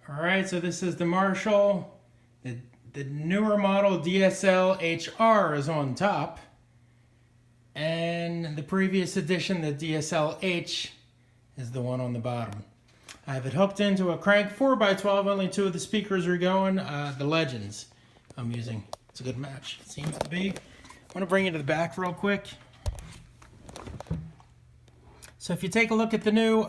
All right, so this is the Marshall. The newer model DSLHR is on top. And the previous edition, the DSLH, is the one on the bottom. I have it hooked into a crank 4x12. Only two of the speakers are going. The Legends I'm using. It's a good match, it seems to be. I want to bring you to the back real quick. So if you take a look at the new,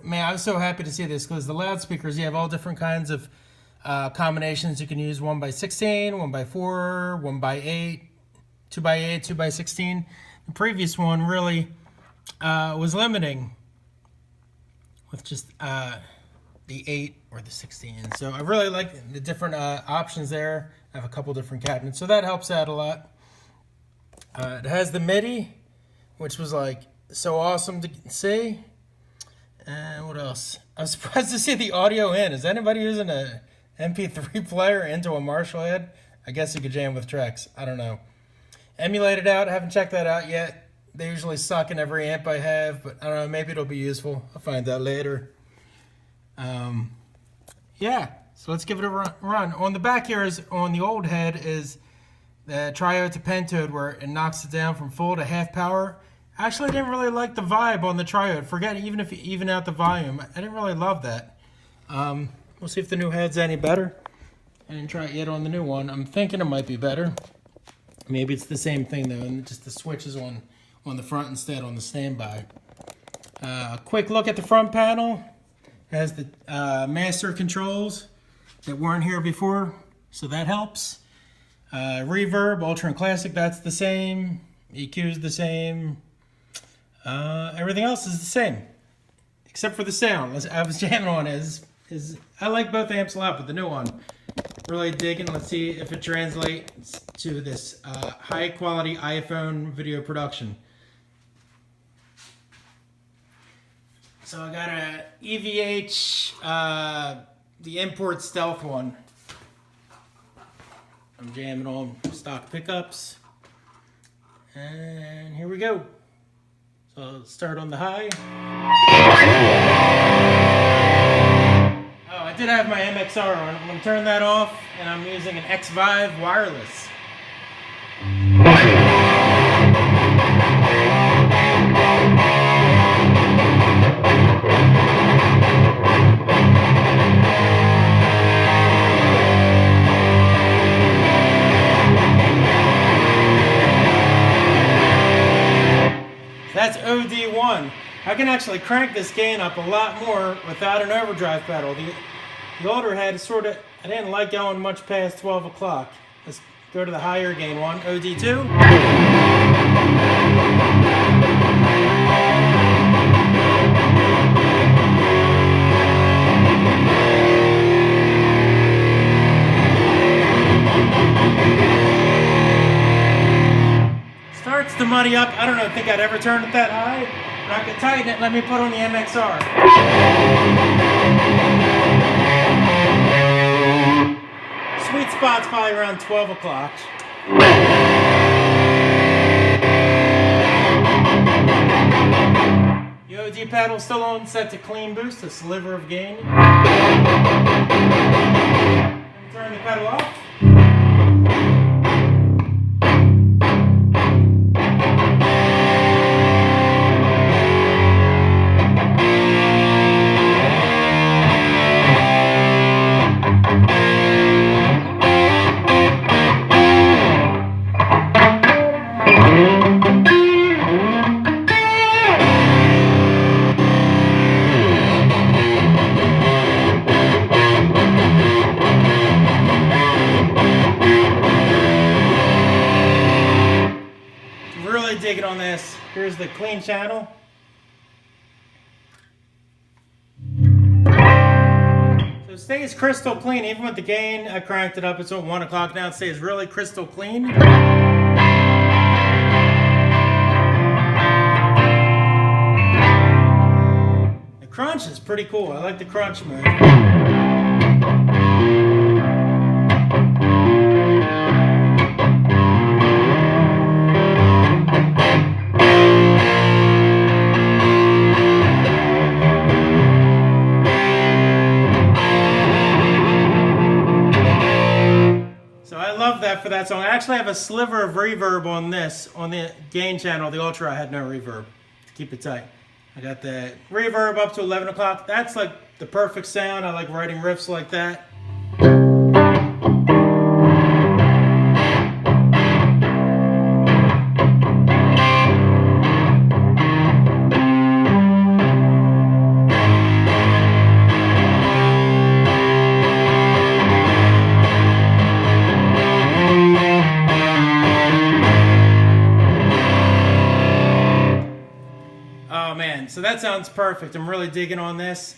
man, I was so happy to see this because the loudspeakers, you have all different kinds of combinations you can use. 1x16, 1x4, 1x8, 2x8, 2x16. The previous one really was limiting with just the 8 or the 16. So I really like the different options there. I have a couple different cabinets, so that helps out a lot. It has the MIDI, which was like so awesome to see. And what else? I was surprised to see the audio in. Is anybody using a MP3 player into a Marshall head? I guess you could jam with tracks. I don't know. Emulated out. I haven't checked that out yet. They usually suck in every amp I have, but I don't know. Maybe it'll be useful. I'll find out later. Yeah. So let's give it a run. On the back here is on the old head is the triode to pentode where it knocks it down from full to half power. Actually, I didn't really like the vibe on the triode. Forget it, even if you even out the volume. I didn't really love that. We'll see if the new head's any better. I didn't try it yet on the new one. I'm thinking it might be better. Maybe it's the same thing though, and just the switch is on the front instead on the standby. Quick look at the front panel. It has the master controls that weren't here before, so that helps. Reverb, Ultra and Classic, that's the same. EQ's the same. Everything else is the same, except for the sound. I was jamming on it. I like both amps a lot, but the new one, really digging. Let's see if it translates to this high quality iPhone video production. So I got a EVH, the import stealth one. I'm jamming on stock pickups. And here we go. So let's start on the high. Oh, I did have my MXR on. I'm going to turn that off, and I'm using an X5 wireless. That's OD1. I can actually crank this gain up a lot more without an overdrive pedal. The older head is sort of, I didn't like going much past 12 o'clock. Let's go to the higher gain one, OD2. Starts to muddy up. I don't think I'd ever turn it that high, but I could tighten it and let me put on the MXR. Sweet spot's probably around 12 o'clock. The OD pedal still on, set to clean boost, a sliver of gain. Turn the pedal off. Digging on this. Here's the clean channel. So it stays crystal clean even with the gain. I cranked it up. It's at 1 o'clock now. It stays really crystal clean. The crunch is pretty cool. I like the crunch mode. left for that song. I actually have a sliver of reverb on this, on the gain channel. The Ultra I had no reverb to keep it tight. I got the reverb up to 11 o'clock. That's like the perfect sound. I like writing riffs like that. Oh man, so that sounds perfect. I'm really digging on this.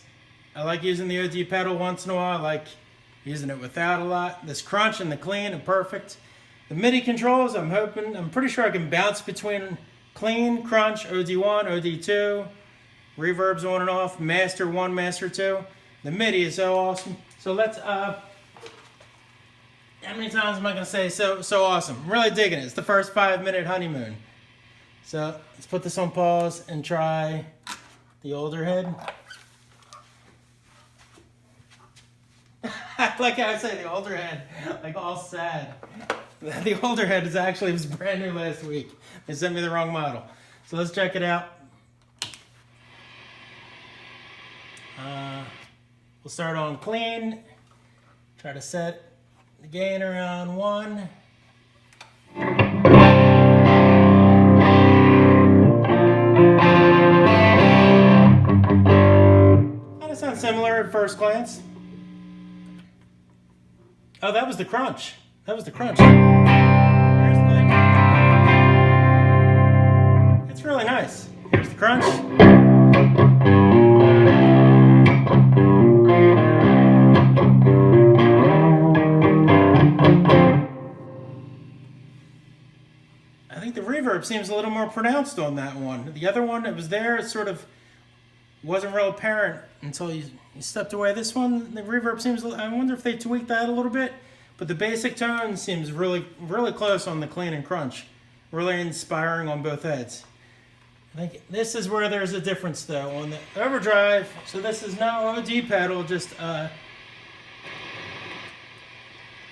I like using the OG pedal once in a while. I like using it without a lot. This crunch and the clean are perfect. The MIDI controls, I'm pretty sure I can bounce between clean, crunch, OD1, OD2, reverbs on and off, master 1, master 2. The MIDI is so awesome. So let's, how many times am I going to say so awesome? I'm really digging it. It's the first 5-minute honeymoon. So let's put this on pause and try the older head. Like how I say the older head, like all sad. The older head is actually, it was brand new last week. They sent me the wrong model. So let's check it out. We'll start on clean. Try to set the gain around 1. Kind of sounds similar at first glance. Oh, that was the crunch. That was the crunch. Here's the clean. It's really nice. Here's the crunch. I think the reverb seems a little more pronounced on that one. The other one, it was there, it sort of wasn't real apparent until you stepped away. This one, the reverb seems, I wonder if they tweaked that a little bit, but the basic tone seems really close on the clean and crunch. Really inspiring on both heads. I think this is where there's a difference though. On the overdrive, so this is no OD pedal, just,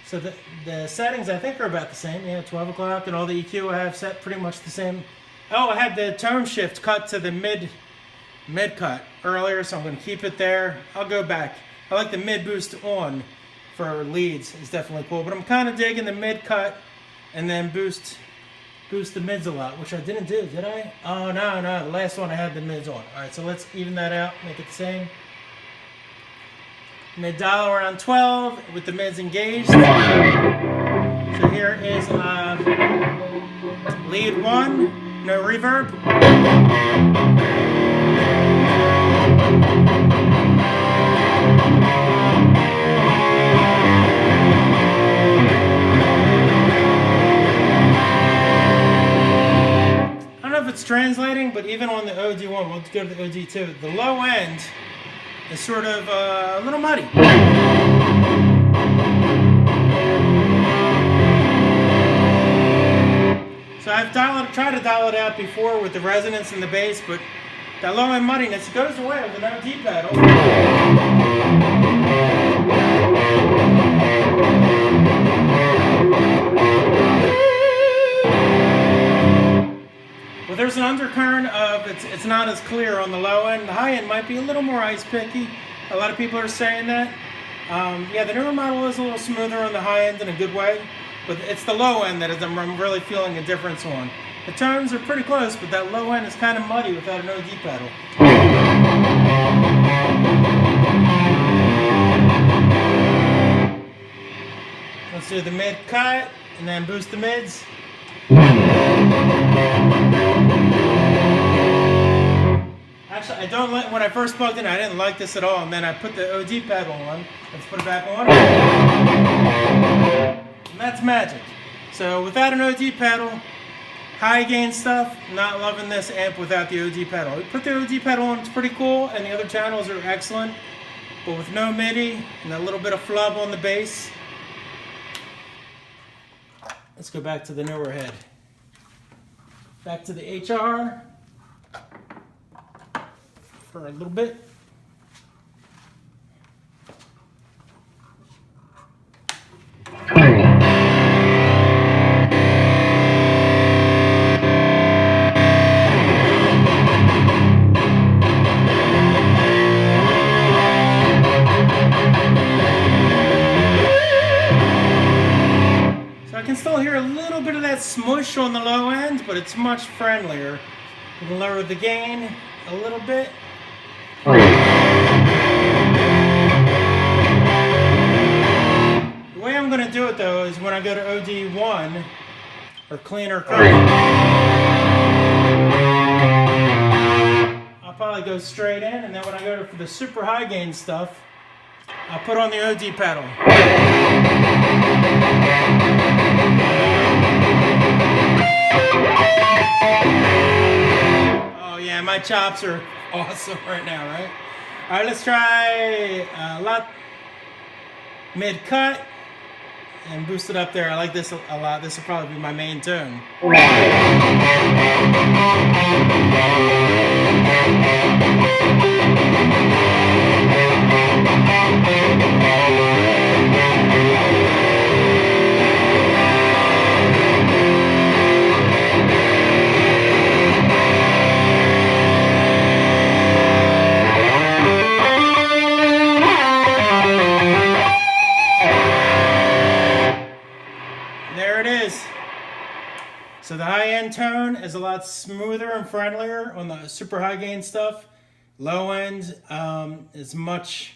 so the settings I think are about the same. Yeah, 12 o'clock, and all the EQ I have set pretty much the same. Oh, I had the tone shift cut to the mid cut earlier, so I'm going to keep it there. I'll go back. I like the mid boost on for leads. It's definitely cool, but I'm kind of digging the mid cut and then boost the mids a lot, which I didn't do, did I? Oh, no, the last one I had the mids on. All right, so let's even that out, make it the same. Mid dial around 12 with the mids engaged. So here is lead 1, no reverb. I don't know if it's translating, but even on the OD1, we'll go to the OD2, the low end is sort of a little muddy. So I've tried to dial it out before with the resonance and the bass, but that low end muddiness goes away with an OD pedal. Well, there's an undercurrent of it's not as clear on the low end. The high end might be a little more ice picky. A lot of people are saying that. Yeah, the newer model is a little smoother on the high end in a good way, but it's the low end that I'm really feeling a difference on. The tones are pretty close, but that low end is kind of muddy without an OD pedal. Let's do the mid cut and then boost the mids. Actually, I don't like, when I first plugged in, I didn't like this at all, and then I put the OD pedal on. Let's put it back on. And that's magic. So without an OD pedal, high gain stuff, not loving this amp without the OD pedal. We put the OD pedal on, it's pretty cool, and the other channels are excellent, but with no MIDI and a little bit of flub on the bass. Let's go back to the newer head. Back to the HR for a little bit. that smush on the low end, but it's much friendlier. You can lower the gain a little bit. The way I'm going to do it though is when I go to OD1 or cleaner curve, I'll probably go straight in, and then when I go for the super high gain stuff, I'll put on the OD pedal. Oh yeah, my chops are awesome right now, right? All right, let's try a lot mid-cut and boost it up there. I like this a lot. This will probably be my main tone. There it is. So the high-end tone is a lot smoother and friendlier on the super high-gain stuff. Low end is much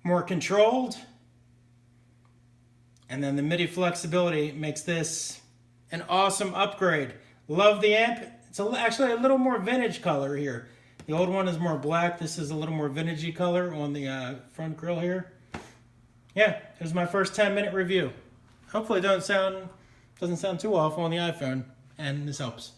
more controlled. And then the MIDI flexibility makes this an awesome upgrade. Love the amp. It's actually a little more vintage color here. The old one is more black. This is a little more vintagey color on the front grille here. Yeah, here's my first 10-minute review. Hopefully it doesn't sound too awful on the iPhone, and this helps.